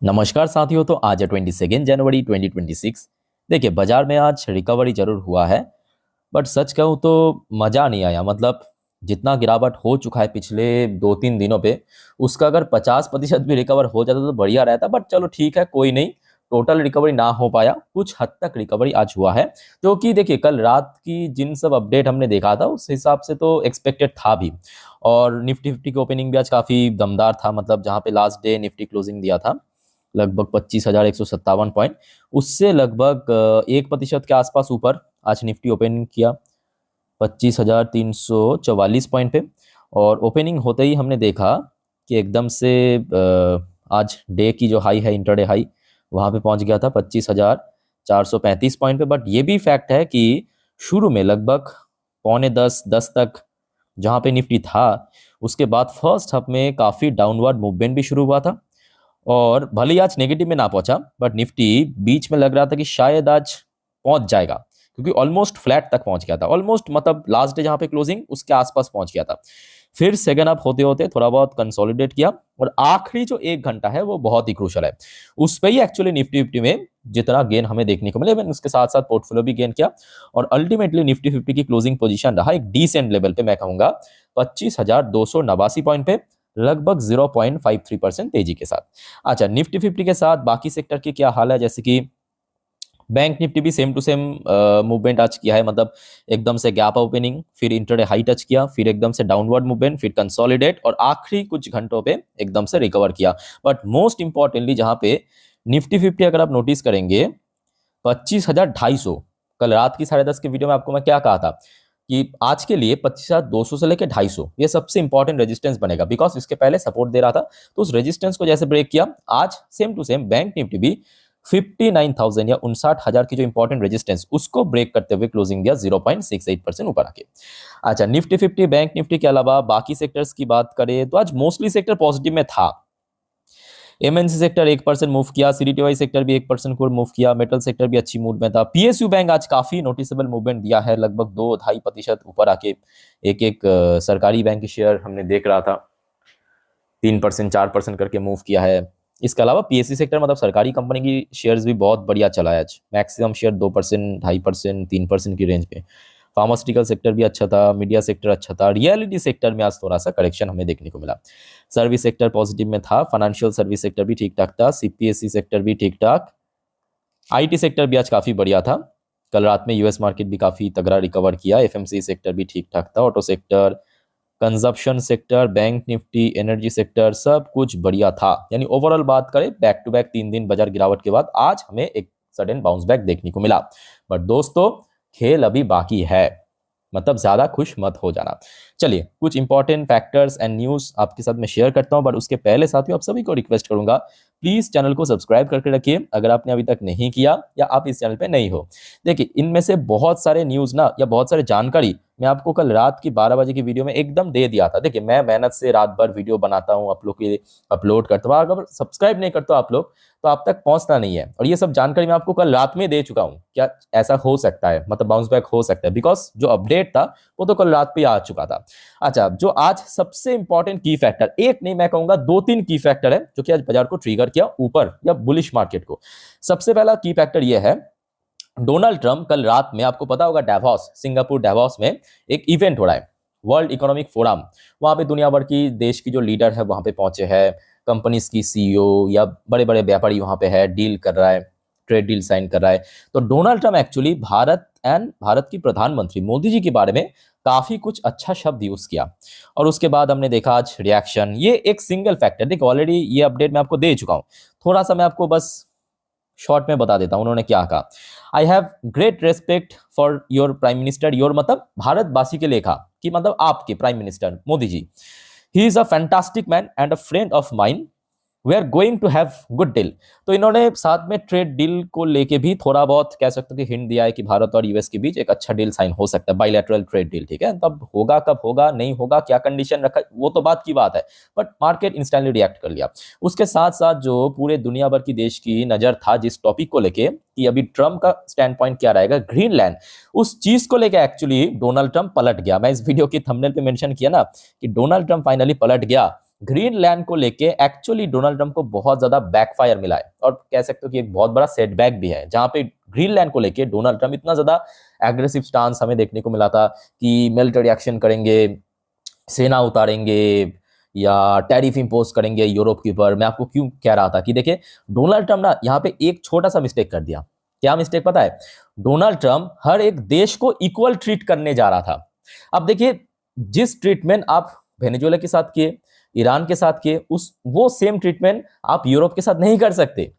नमस्कार साथियों। तो आज है 22 जनवरी 2026। देखिए, बाजार में आज रिकवरी जरूर हुआ है, बट सच कहूँ तो मज़ा नहीं आया। मतलब जितना गिरावट हो चुका है पिछले 2-3 दिनों पे, उसका अगर 50% भी रिकवर हो जाता तो बढ़िया रहता। बट चलो ठीक है, कोई नहीं। टोटल रिकवरी ना हो पाया, कुछ हद तक रिकवरी आज हुआ है। जो कि देखिए, कल रात की जिन सब अपडेट हमने देखा था उस हिसाब से तो एक्सपेक्टेड था भी। और निफ्टी फिफ्टी की ओपनिंग भी आज काफ़ी दमदार था। मतलब जहाँ पे लास्ट डे निफ्टी क्लोजिंग दिया था लगभग 25,157 पॉइंट, उससे लगभग 1% के आसपास ऊपर आज निफ्टी ओपन किया 25,344 पॉइंट पे। और ओपनिंग होते ही हमने देखा कि एकदम से आज डे की जो हाई है, इंटरडे हाई, वहाँ पे पहुँच गया था 25,435 पॉइंट पे। बट ये भी फैक्ट है कि शुरू में लगभग पौने 10 तक जहाँ पे निफ्टी था, उसके बाद फर्स्ट हाफ में काफ़ी डाउनवर्ड मूवमेंट भी शुरू हुआ था। और भले ही आज नेगेटिव में ना पहुंचा, बट निफ्टी बीच में लग रहा था कि शायद आज पहुंच जाएगा, क्योंकि ऑलमोस्ट फ्लैट तक पहुंच गया था। ऑलमोस्ट मतलब लास्ट डे जहां पे क्लोजिंग उसके आसपास पहुंच गया था। फिर सेकंड अप होते होते थोड़ा बहुत कंसोलिडेट किया, और आखिरी जो 1 घंटा है वो बहुत ही क्रूशल है। उस पे ही एक्चुअली निफ्टी फिफ्टी में जितना गेन हमें देखने को मिले, मैंने उसके साथ साथ पोर्टफोलियो भी गेन किया। और अल्टीमेटली निफ्टी फिफ्टी की क्लोजिंग पोजीशन रहा एक डिसेंट लेवल पे, मैं कहूंगा 25,289 पॉइंट पे, लगभग 0.53% तेजी के साथ। अच्छा, निफ्टी फिफ्टी के साथ बाकी सेक्टर के क्या हाल है, जैसे कि बैंक निफ्टी भी सेम टू सेम मूवमेंट आज किया है। मतलब एकदम से गैप ओपनिंग, फिर इंटरडे हाई टच किया, फिर एकदम से डाउनवर्ड मूवमेंट, फिर कंसोलिडेट, और आखिरी कुछ घंटों पे एकदम से रिकवर किया। बट मोस्ट इंपॉर्टेंटली जहां पे निफ्टी फिफ्टी अगर आप नोटिस करेंगे, 25,250, कल रात की 10:30 के वीडियो में आपको मैं क्या कहा था कि आज के लिए 25,200 से लेकर 250 ये सबसे इंपॉर्टेंट रेजिस्टेंस बनेगा, बिकॉज इसके पहले सपोर्ट दे रहा था। तो उस रेजिस्टेंस को जैसे ब्रेक किया, आज same to same bank Nifty भी 59,000 या 59,000 की जो इंपॉर्टेंट रेजिस्टेंस, उसको ब्रेक करते हुए क्लोजिंग दिया 0.68% ऊपर आके। अच्छा, निफ्टी फिफ्टी बैंक निफ्टी के अलावा बाकी सेक्टर्स की बात करें तो आज मोस्टली सेक्टर पॉजिटिव में था। एमएनसी सेक्टर 1% मूव किया, सीडीटीवाई सेक्टर भी 1% को मूव किया, मेटल सेक्टर भी अच्छी मूड में था। पीएसयू बैंक आज काफी नोटिसेबल मूवमेंट दिया है, लगभग 2-2.5% ऊपर आके। एक एक सरकारी बैंक के शेयर हमने देख रहा था 3% 4% करके मूव किया है। इसके अलावा पीएससी सेक्टर मतलब सरकारी कंपनी की शेयर्स भी बहुत बढ़िया चला है आज। मैक्सिमम शेयर 2%, 2.5%, 3% की रेंज में। फार्मास्यूटिकल सेक्टर भी अच्छा था, मीडिया सेक्टर अच्छा था। रियलिटी सेक्टर में आज थोड़ा सा करेक्शन हमें देखने को मिला। सर्विस सेक्टर पॉजिटिव में था, फाइनेंशियल सर्विस सेक्टर भी ठीक ठाक था, सीपीएससी सेक्टर भी ठीक ठाक, आईटी सेक्टर भी आज काफी बढ़िया था। कल रात में यूएस मार्केट भी काफी तगड़ा रिकवर किया, एफएमसी सेक्टर भी ठीक ठाक था, auto sector, consumption sector, bank Nifty, energy sector, सब कुछ बढ़िया था। यानी ओवरऑल बात करें, बैक टू बैक 3 दिन बाजार गिरावट के बाद आज हमें एक सडन बाउंस बैक देखने को मिला। बट दोस्तों, खेल अभी बाकी है, मतलब ज्यादा खुश मत हो जाना। चलिए, कुछ इंपॉर्टेंट फैक्टर्स एंड न्यूज आपके साथ मैं शेयर करता हूं, बट उसके पहले साथियों आप सभी को रिक्वेस्ट करूंगा, प्लीज चैनल को सब्सक्राइब करके रखिए अगर आपने अभी तक नहीं किया या आप इस चैनल पे नहीं हो। देखिए, इनमें से बहुत सारे न्यूज ना या बहुत सारे जानकारी मैं आपको कल रात की 12 बजे की वीडियो में एकदम दे दिया था। देखिए, मैं मेहनत से रात भर वीडियो बनाता हूँ, आप लोग के लिए अपलोड करता हूँ। अगर सब्सक्राइब नहीं करते हो आप लोग तो आप तक पहुंचना नहीं है। और ये सब जानकारी मैं आपको कल रात में दे चुका हूँ। क्या ऐसा हो सकता है, मतलब बाउंस बैक हो सकता है, बिकॉज जो अपडेट था वो तो कल रात पे आ चुका था। अच्छा, जो आज सबसे इंपॉर्टेंट की फैक्टर, एक नहीं मैं कहूंगा 2-3 की फैक्टर है जो कि आज बाजार को ट्रिगर किया ऊपर या बुलिश मार्केट को। सबसे पहला की फैक्टर यह है, डोनाल्ड ट्रंप कल रात में, आपको पता होगा डावोस, सिंगापुर डावोस में एक इवेंट हो रहा है, वर्ल्ड इकोनॉमिक फोरम। वहां पे दुनिया भर की देश की जो लीडर है वहां पे पहुंचे हैं, कंपनीज की सीईओ या बड़े बड़े व्यापारी वहां पे है, डील कर रहा है, ट्रेड डील साइन कर रहा है। तो डोनाल्ड ट्रंप एक्चुअली भारत की प्रधानमंत्री मोदी जी के बारे में काफी कुछ अच्छा शब्द यूज किया। और उसके बाद हमने देखा आज रिएक्शन। ये एक सिंगल फैक्टर, देखो ऑलरेडी ये अपडेट मैं आपको दे चुका हूं, थोड़ा सा मैं आपको बस शॉर्ट में बता देता हूं उन्होंने क्या कहा। I have great respect for your prime minister, your मतलब भारतवासी के लिए कहा कि मतलब आपके prime minister Modi ji. He is a fantastic man and a friend of mine, we are going to have good deal. तो इन्होंने साथ में ट्रेड डील को लेके भी थोड़ा बहुत कह सकते हो कि हिंट दिया है कि भारत और यूएस के बीच एक अच्छा डील साइन हो सकता है, बाइलैटरल ट्रेड डील। ठीक है, तब होगा कब होगा, नहीं होगा, क्या कंडीशन रखा, वो तो बात की बात है। बट मार्केट इंस्टेंटली रिएक्ट कर लिया। उसके साथ साथ जो पूरे दुनिया भर की देश की नजर था जिस टॉपिक को लेके कि अभी ट्रम्प का स्टैंड पॉइंट क्या रहेगा, ग्रीनलैंड, उस चीज को लेकर एक्चुअली डोनाल्ड ट्रंप पलट गया। मैं इस वीडियो की थंबनेल पे मेंशन किया ना कि डोनाल्ड ट्रंप फाइनली पलट गया। ग्रीनलैंड को लेके एक्चुअली डोनाल्ड ट्रंप को बहुत ज्यादा बैकफायर मिला है और कह सकते हो कि एक बहुत बड़ा सेटबैक भी है, जहां पे ग्रीनलैंड को लेके डोनाल्ड ट्रंप इतना ज्यादा एग्रेसिव स्टांस हमें देखने को मिला था कि मिलिट्री एक्शन करेंगे, सेना उतारेंगे या टैरिफ इंपोज करेंगे यूरोप के ऊपर। मैं आपको क्यों कह रहा था कि देखिए डोनाल्ड ट्रंप ना यहाँ पे एक छोटा सा मिस्टेक कर दिया। क्या मिस्टेक पता है? डोनाल्ड ट्रंप हर एक देश को इक्वल ट्रीट करने जा रहा था। अब देखिए जिस ट्रीटमेंट आप वेनेजुएला के साथ किए, ईरान के साथ किए, उस वो सेम ट्रीटमेंट आप यूरोप के साथ नहीं कर सकते।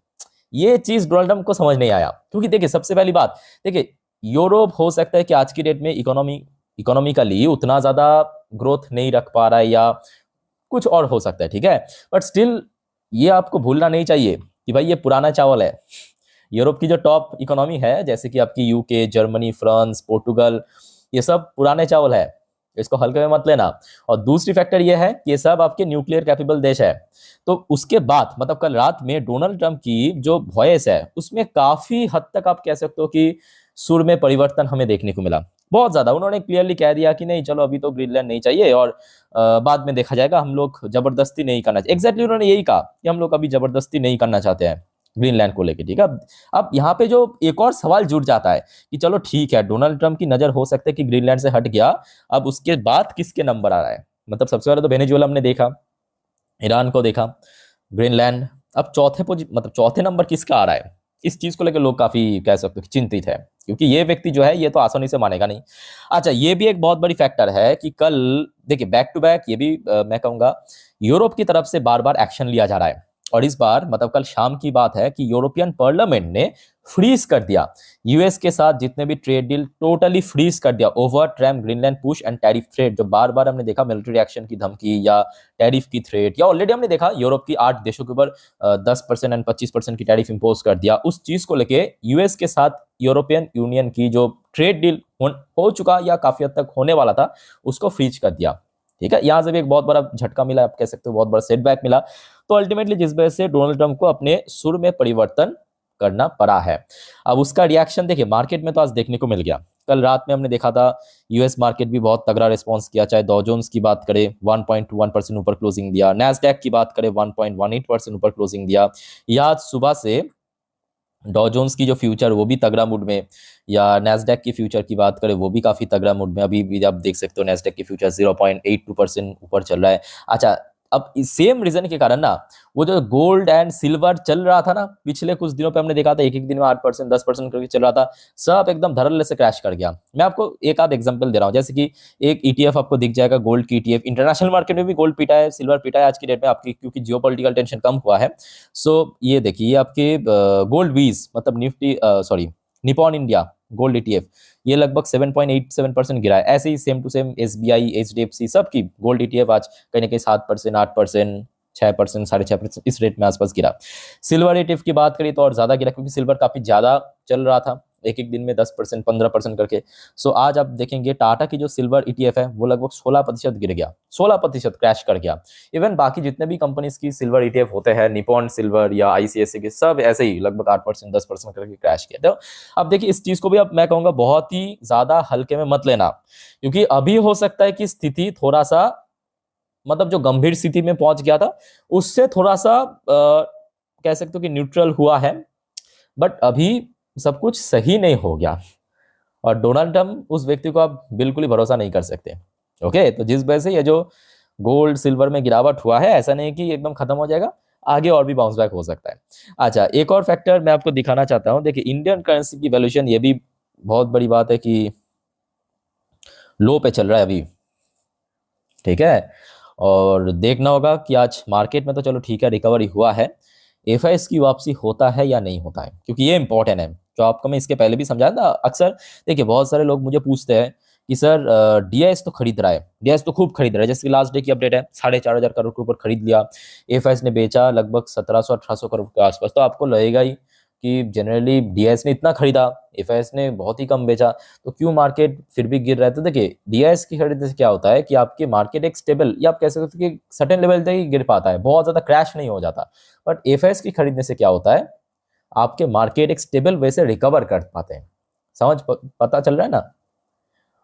ये चीज डोनाल्ड ट्रंप को समझ नहीं आया, क्योंकि देखिए सबसे पहली बात, देखिए यूरोप हो सकता है कि आज की डेट में इकोनॉमिकली उतना ज्यादा ग्रोथ नहीं रख पा रहा है या कुछ और हो सकता है, ठीक है, बट स्टिल ये आपको भूलना नहीं चाहिए कि भाई ये पुराना चावल है। यूरोप की जो टॉप इकोनॉमी है जैसे कि आपकी यूके, जर्मनी, फ्रांस, पोर्टुगल, ये सब पुराने चावल है, इसको हल्के में मत लेना। और दूसरी फैक्टर ये है कि ये सब आपके न्यूक्लियर कैपेबल देश है। तो उसके बाद मतलब कल रात में डोनाल्ड ट्रंप की जो वॉइस है उसमें काफी हद तक आप कह सकते हो कि सुर में परिवर्तन हमें देखने को मिला। बहुत ज्यादा उन्होंने क्लियरली कह दिया कि नहीं चलो अभी तो ग्रीनलैंड नहीं चाहिए और बाद में देखा जाएगा, हम लोग जबरदस्ती नहीं करना चाहिए। एग्जैक्टली उन्होंने यही कहा कि हम लोग अभी जबरदस्ती नहीं करना चाहते हैं ग्रीनलैंड को लेके, ठीक है। अब यहाँ पे जो एक और सवाल जुड़ जाता है कि चलो ठीक है डोनाल्ड ट्रंप की नजर हो सकता है कि ग्रीनलैंड से हट गया, अब उसके बाद किसके नंबर आ रहा है? मतलब सबसे पहले तो वेनेजुएला हमने देखा, ईरान को देखा, ग्रीनलैंड, अब चौथे नंबर किसका आ रहा है? इस चीज को लेकर लोग काफी कह सकते हो चिंतित है, क्योंकि ये व्यक्ति जो है ये तो आसानी से मानेगा नहीं। अच्छा ये भी एक बहुत बड़ी फैक्टर है कि कल देखिए बैक टू बैक ये भी मैं कहूंगा यूरोप की तरफ से बार बार एक्शन लिया जा रहा है। और इस बार मतलब कल शाम की बात है कि यूरोपियन पार्लियामेंट ने फ्रीज कर दिया यूएस के साथ जितने भी ट्रेड डील, टोटली फ्रीज कर दिया over Trump Greenland push and tariff threat. जो बार बार हमने देखा मिलिट्री एक्शन की धमकी या टैरिफ की थ्रेट, या ऑलरेडी हमने देखा यूरोप की 8 देशों के ऊपर 10% एंड 25% की टैरिफ इंपोज कर दिया। उस चीज को लेके यूएस के साथ यूरोपियन यूनियन की जो ट्रेड डील हो चुका या काफी हद तक होने वाला था उसको फ्रीज कर दिया, ठीक है। यहां से भी एक बहुत बड़ा झटका मिला, आप कह सकते हो बहुत बड़ा सेटबैक मिला। तो अल्टीमेटली जिस वजह से डोनाल्ड ट्रंप को अपने सुर में परिवर्तन करना पड़ा है। अब उसका रिएक्शन देखिए मार्केट में तो आज देखने को मिल गया। कल रात में हमने देखा था यूएस मार्केट भी बहुत तगड़ा रिस्पांस किया, चाहे डॉ जोन्स की बात करें 1.1% ऊपर क्लोजिंग दिया, नैस्डैक की बात करें 1.18% ऊपर क्लोजिंग दिया। या आज सुबह से डॉ जोन्स की जो फ्यूचर वो भी तगड़ा मूड में, या नैस्डैक की फ्यूचर की बात करें वो भी काफी तगड़ा मूड में। अभी भी आप देख सकते हो नैस्डैक की फ्यूचर 0.82% ऊपर चल रहा है। अच्छा अब इस सेम रीजन के कारण ना वो जो गोल्ड एंड सिल्वर चल रहा था ना पिछले कुछ दिनों पे, हमने देखा था एक एक दिन में 8% 10% करके चल रहा था, सब एकदम धड़ल्ले से क्रैश कर गया। मैं आपको एक आध एग्जांपल दे रहा हूँ, जैसे कि एक ईटीएफ आपको दिख जाएगा गोल्ड की ईटीएफ। इंटरनेशनल मार्केट में भी गोल्ड पीटा है, सिल्वर पीटा है आज की डेट में आपकी, क्योंकि जियोपॉलिटिकल टेंशन कम हुआ है। सो ये देखिए आपके गोल्ड वीज मतलब Nifty Nippon India gold ETF ये लगभग 7.87% गिरा है। ऐसे ही same to same SBI, HDFC सब की गोल्ड ईटीएफ आज कहीं ना कहीं 7%, 8%, 6%, 6.5% इस रेट में आसपास गिरा। सिल्वर ईटीएफ की बात करें तो और ज्यादा गिरा, क्योंकि सिल्वर काफी ज्यादा चल रहा था, एक एक दिन में 10%, 15% करके। सो आज आप देखेंगे टाटा की जो सिल्वर ईटीएफ है वो लगभग 16% गिर गया, 16% क्रैश कर गया। इवन बाकी जितने भी कंपनीज की सिल्वर ईटीएफ होते हैं, निपॉन सिल्वर या आईसीआईसी के, सब ऐसे ही लगभग 8%, 10% करके क्रैश किया। तो अब देखिए इस चीज को भी अब मैं कहूंगा बहुत ही ज्यादा हल्के में मत लेना, क्योंकि अभी हो सकता है कि स्थिति थोड़ा सा मतलब जो गंभीर स्थिति में पहुंच गया था उससे थोड़ा सा कह सकते हो कि न्यूट्रल हुआ है, बट अभी सब कुछ सही नहीं हो गया। और डोनाल्ड ट्रंप उस व्यक्ति को आप बिल्कुल ही भरोसा नहीं कर सकते। ओके, तो जिस वजह से ये जो गोल्ड सिल्वर में गिरावट हुआ है ऐसा नहीं कि एकदम खत्म हो जाएगा, आगे और भी बाउंस बैक हो सकता है। अच्छा एक और फैक्टर मैं आपको दिखाना चाहता हूं, देखिए इंडियन करेंसी की वैल्यूएशन, ये भी बहुत बड़ी बात है कि लो पे चल रहा है अभी, ठीक है। और देखना होगा कि आज मार्केट में तो चलो ठीक है रिकवरी हुआ है, एफआईएस की वापसी होता है या नहीं होता है, क्योंकि ये इंपॉर्टेंट है। जो आपको मैं इसके पहले भी समझाया था, अक्सर देखिए बहुत सारे लोग मुझे पूछते हैं कि सर डीआईएस तो खरीद रहा है, डीआईएस तो खूब खरीद रहा है, जैसे कि लास्ट डे की अपडेट है 4,500 करोड़ के ऊपर खरीद लिया, एफआईएस ने बेचा लगभग 1700-1800 करोड़ के आसपास। तो आपको लगेगा ही कि जनरली डीआईएस ने इतना खरीदा, एफआईएस ने बहुत ही कम बेचा, तो क्यों मार्केट फिर भी गिर रहा है? तो देखिए डीआईएस की खरीदने से क्या होता है कि आपकी मार्केट एक स्टेबल, या आप कह सकते हो कि सर्टेन लेवल तक ही गिर पाता है, बहुत ज्यादा क्रैश नहीं हो जाता। बट एफआईएस की खरीदने से क्या होता है, आपके मार्केट एक स्टेबल वे से रिकवर कर पाते हैं। पता चल रहा है ना?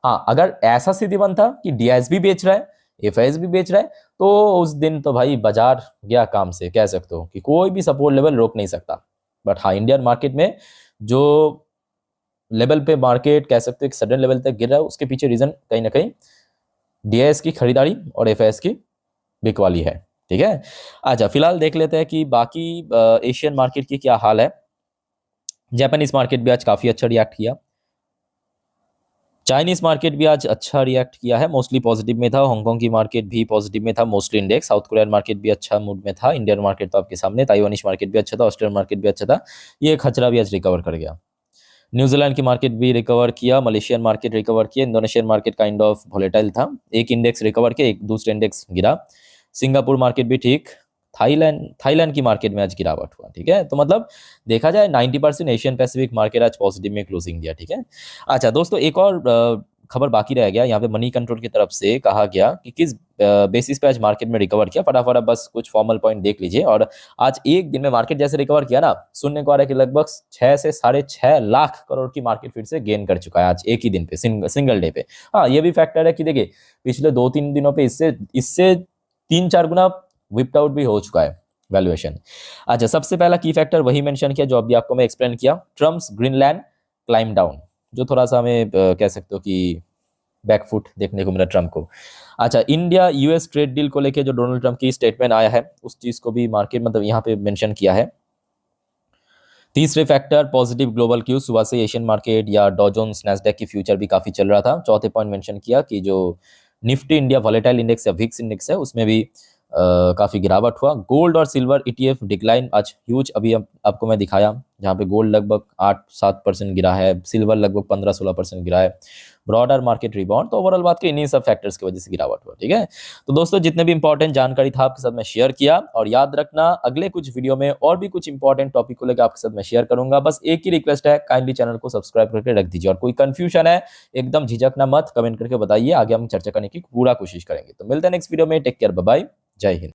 हाँ, अगर ऐसा स्थिति बनता कि डीआईएस भी बेच रहा है, एफआईएस भी बेच रहा है, तो उस दिन तो भाई बाजार गया काम से, कह सकते हो कि कोई भी सपोर्ट लेवल रोक नहीं सकता। बट हाँ, इंडियन मार्केट में जो लेवल पे मार्केट कह सकते हो एक सडन लेवल तक गिर रहा है, उसके पीछे रीजन कहीं ना कहीं डीआईएस की खरीदारी और एफआईएस की बिकवाली है। ठीक है, अच्छा फिलहाल देख लेते हैं कि बाकी एशियन मार्केट की क्या हाल है। जापानीज मार्केट भी आज काफी अच्छा रिएक्ट किया, चाइनीज मार्केट भी आज अच्छा रिएक्ट किया है, मोस्टली पॉजिटिव में था। हांगकांग की मार्केट भी पॉजिटिव में था, mostly index. South Korean market भी अच्छा मूड में था। इंडियन मार्केट तो आपके सामने, ताइवानिश मार्केट भी अच्छा था, ऑस्ट्रेलियन मार्केट भी अच्छा था। ये खचरा भी आज रिकवर कर गया। न्यूजीलैंड की मार्केट भी रिकवर किया, मलेशियन मार्केट रिकवर किया, Indonesian market kind of volatile था। एक इंडेक्स रिकवर किया, एक दूसरे इंडेक्स गिरा। सिंगापुर मार्केट भी ठीक। थाईलैंड थाईलैंड की मार्केट में आज गिरावट हुआ। ठीक है, तो मतलब देखा जाए 90% एशियन पैसिफिक मार्केट आज पॉजिटिव में क्लोजिंग दिया। ठीक है, अच्छा दोस्तों एक और खबर बाकी रह गया। यहाँ पे मनी कंट्रोल की तरफ से कहा गया कि किस बेसिस पे आज मार्केट में रिकवर किया। फटाफट अब बस कुछ फॉर्मल पॉइंट देख लीजिए। और आज एक दिन में मार्केट जैसे रिकवर किया ना, सुनने को आ रहा है कि लगभग 6 से 6.5 लाख करोड़ की मार्केट फिर से गेन कर चुका है आज एक ही दिन पे, सिंगल डे पे। हाँ, ये भी फैक्टर है कि देखिए पिछले 2-3 दिनों पे इससे इससे 3-4 गुना विप्ड आउट भी हो चुका है वैल्यूएशन। अच्छा, सबसे पहला की फैक्टर वही मेंशन किया जो अभी आपको मैं एक्सप्लेन किया, ट्रम्प्स ग्रीनलैंड क्लाइम डाउन, जो थोड़ा सा हमें कह सकते हो कि बैकफुट देखने को मिला ट्रम्प को। अच्छा, इंडिया यूएस ट्रेड डील को लेके जो डोनाल्ड ट्रम्प की स्टेटमेंट आया है, उस चीज को भी मार्केट मतलब यहाँ पे मेंशन किया है। तीसरे फैक्टर पॉजिटिव ग्लोबल क्यू, सुबह से एशियन मार्केट या डॉ जोन्स नैस्डैक की फ्यूचर भी काफी चल रहा था। चौथे पॉइंट मेंशन किया कि जो निफ्टी इंडिया वॉलेटाइल इंडेक्स या विक्स इंडेक्स है, उसमें भी काफी गिरावट हुआ। गोल्ड और सिल्वर ईटीएफ डिक्लाइन आज ह्यूज, अभी आपको मैं दिखाया, जहाँ पे गोल्ड लगभग 8-7% गिरा है, सिल्वर लगभग 15-16% गिरा है। ब्रॉडर मार्केट रिबाउंड, तो ओवरऑल बात करें इन्हीं सब फैक्टर्स की वजह से गिरावट हुआ। ठीक है, तो दोस्तों जितने भी इंपॉर्टेंट जानकारी था आपके साथ मैं शेयर किया, और याद रखना अगले कुछ वीडियो में और भी कुछ इंपॉर्टेंट टॉपिक को लेकर आपके साथ मैं शेयर करूंगा। बस एक ही रिक्वेस्ट है, काइंडली चैनल को सब्सक्राइब करके रख दीजिए, और कोई कंफ्यूजन है एकदम झिझकना मत, कमेंट करके बताइए, आगे हम चर्चा करने की पूरा कोशिश करेंगे। तो मिलते हैं नेक्स्ट वीडियो में, टेक केयर, बाय बाय, जय हिंद।